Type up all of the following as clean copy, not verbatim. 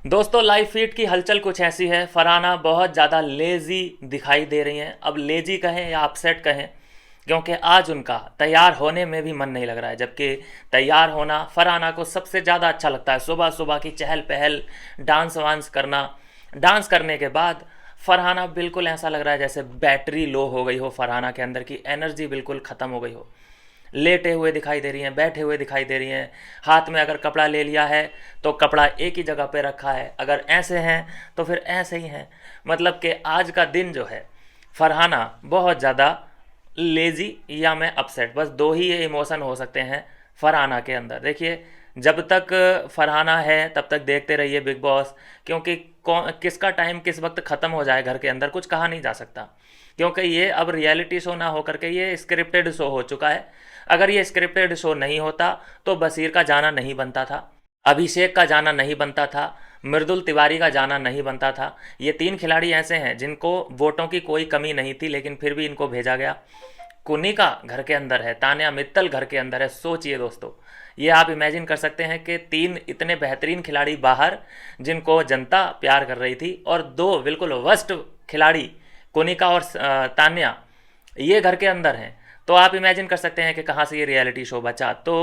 दोस्तों live feed की हलचल कुछ ऐसी है। फरहाना बहुत ज़्यादा लेजी दिखाई दे रही हैं। अब लेजी कहें या अपसेट कहें, क्योंकि आज उनका तैयार होने में भी मन नहीं लग रहा है। जबकि तैयार होना फरहाना को सबसे ज़्यादा अच्छा लगता है। सुबह सुबह की चहल पहल, डांस वांस करना। डांस करने के बाद फरहाना बिल्कुल ऐसा लग रहा है जैसे बैटरी लो हो गई हो, फरहाना के अंदर की एनर्जी बिल्कुल ख़त्म हो गई हो। लेटे हुए दिखाई दे रही हैं, बैठे हुए दिखाई दे रही हैं। हाथ में अगर कपड़ा ले लिया है तो कपड़ा एक ही जगह पे रखा है, अगर ऐसे हैं तो फिर ऐसे ही हैं। मतलब कि आज का दिन जो है, फरहाना बहुत ज़्यादा लेजी या मैं अपसेट, बस दो ही ये इमोशन हो सकते हैं फरहाना के अंदर। देखिए, जब तक फरहाना है तब तक देखते रहिए बिग बॉस, क्योंकि किसका टाइम किस वक्त ख़त्म हो जाए घर के अंदर कुछ कहा नहीं जा सकता। क्योंकि ये अब रियलिटी शो ना होकर के ये स्क्रिप्टेड शो हो चुका है। अगर ये स्क्रिप्टेड शो नहीं होता तो बशीर का जाना नहीं बनता था, अभिषेक का जाना नहीं बनता था, मृदुल तिवारी का जाना नहीं बनता था। ये तीन खिलाड़ी ऐसे हैं जिनको वोटों की कोई कमी नहीं थी, लेकिन फिर भी इनको भेजा गया। कुनिका घर के अंदर है, तान्या मित्तल घर के अंदर है। सोचिए दोस्तों, ये आप इमेजिन कर सकते हैं कि तीन इतने बेहतरीन खिलाड़ी बाहर, जिनको जनता प्यार कर रही थी, और दो बिल्कुल वर्स्ट खिलाड़ी कोनिका और तान्या ये घर के अंदर हैं। तो आप इमेजिन कर सकते हैं कि कहाँ से ये रियलिटी शो बचा। तो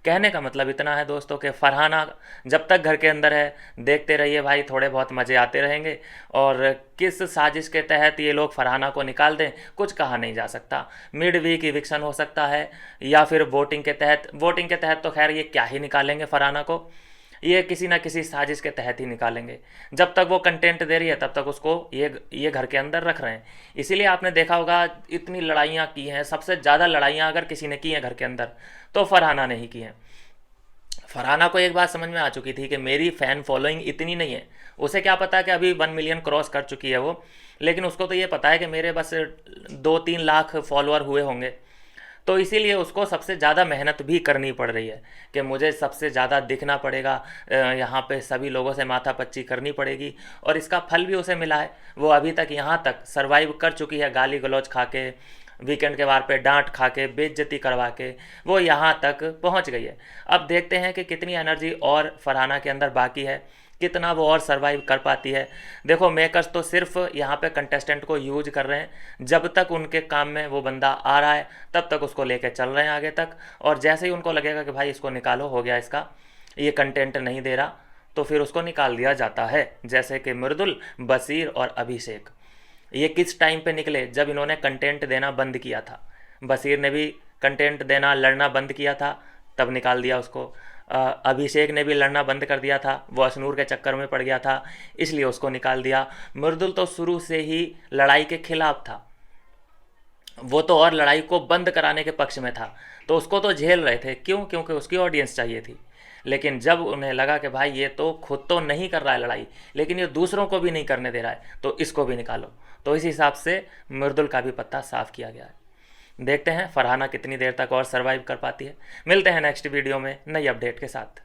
कहने का मतलब इतना है दोस्तों कि फरहाना जब तक घर के अंदर है, देखते रहिए भाई, थोड़े बहुत मज़े आते रहेंगे। और किस साजिश के तहत ये लोग फरहाना को निकाल दें कुछ कहा नहीं जा सकता। मिड वीक इविक्शन हो सकता है, या फिर वोटिंग के तहत तो खैर ये क्या ही निकालेंगे फरहाना को, ये किसी ना किसी साजिश के तहत ही निकालेंगे। जब तक वो कंटेंट दे रही है तब तक उसको ये घर के अंदर रख रहे हैं। इसीलिए आपने देखा होगा इतनी लड़ाइयाँ की हैं। सबसे ज़्यादा लड़ाइयाँ अगर किसी ने की हैं घर के अंदर तो फरहाना ने ही की हैं। फरहाना को एक बात समझ में आ चुकी थी कि मेरी फ़ैन फॉलोइंग इतनी नहीं है। उसे क्या पता कि अभी 1 मिलियन क्रॉस कर चुकी है वो, लेकिन उसको तो ये पता है कि मेरे बस 2-3 लाख फॉलोअर हुए होंगे। तो इसीलिए उसको सबसे ज़्यादा मेहनत भी करनी पड़ रही है कि मुझे सबसे ज़्यादा दिखना पड़ेगा, यहाँ पे सभी लोगों से माथापच्ची करनी पड़ेगी। और इसका फल भी उसे मिला है। वो अभी तक यहाँ तक सरवाइव कर चुकी है, गाली गलौज खा के, वीकेंड के वार पे डांट खा के, बेइज्जती करवा के वो यहाँ तक पहुँच गई है। अब देखते हैं कि कितनी एनर्जी और फरहाना के अंदर बाकी है, कितना वो और सरवाइव कर पाती है। देखो, मेकर्स तो सिर्फ यहाँ पे कंटेस्टेंट को यूज कर रहे हैं। जब तक उनके काम में वो बंदा आ रहा है तब तक उसको लेके चल रहे हैं आगे तक। और जैसे ही उनको लगेगा कि भाई इसको निकालो, हो गया इसका, ये कंटेंट नहीं दे रहा, तो फिर उसको निकाल दिया जाता है। जैसे कि मृदुल, बशीर और अभिषेक, ये किस टाइम पे निकले? जब इन्होंने कंटेंट देना बंद किया था। बशीर ने भी कंटेंट देना, लड़ना बंद किया था, तब निकाल दिया उसको। अभिषेक ने भी लड़ना बंद कर दिया था, वो अशनूर के चक्कर में पड़ गया था, इसलिए उसको निकाल दिया। मृदुल तो शुरू से ही लड़ाई के खिलाफ था, वो तो और लड़ाई को बंद कराने के पक्ष में था, तो उसको तो झेल रहे थे। क्यों? क्योंकि उसकी ऑडियंस चाहिए थी। लेकिन जब उन्हें लगा कि भाई ये तो खुद तो नहीं कर रहा है लड़ाई, लेकिन ये दूसरों को भी नहीं करने दे रहा है, तो इसको भी निकालो। तो इस हिसाब से मृदुल का भी पत्ता साफ किया गया है। देखते हैं फरहाना कितनी देर तक और सर्वाइव कर पाती है। मिलते हैं नेक्स्ट वीडियो में नई अपडेट के साथ।